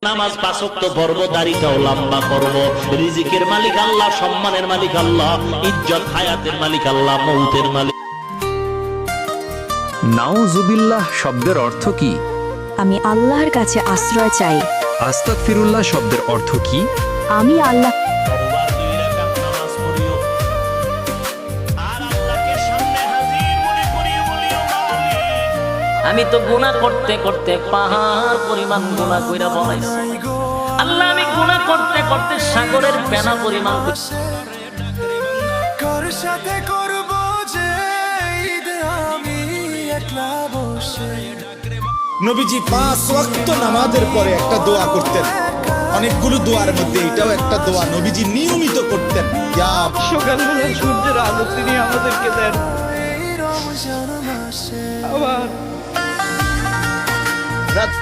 নামাজ পাঁচ ওয়াক্ত পড়ব, দাড়িটাও লম্বা করব। রিজিকের মালিক আল্লাহ, সম্মানের মালিক আল্লাহ, ইজ্জত হায়াতের মালিক আল্লাহ, মৌতের মালিক। নাউজুবিল্লাহ শব্দের অর্থ কি? আমি আল্লাহর কাছে আশ্রয় চাই। আস্তাগফিরুল্লাহ শব্দের অর্থ কি? আমি আল্লাহ বারবার 2 রাকাত নামাজ পড়িও আর আল্লাহকে সামনে হাজির মনে করিয়ে বলিও, মালিক আমি তো গুনাহ করতে করতে পাহাড় পরিমাণ গুনাহ কইরা বলাইছি। আল্লাহ আমি গুনাহ করতে করতে সাগরের ফেনা পরিমাণ কার সাথে করব যে ঈদ আমি একলা বসে। নবীজি 5 ওয়াক্ত নামাজের পরে একটা দোয়া করতেন। অনেকগুলো দোয়ার মধ্যে এটাও একটা দোয়া নবীজি নিয়মিত করতেন। ইয়া সকালবেলা সূর্যের আলো তিনি আমাদেরকে দেন, এই রমজান মাসে আবার রাত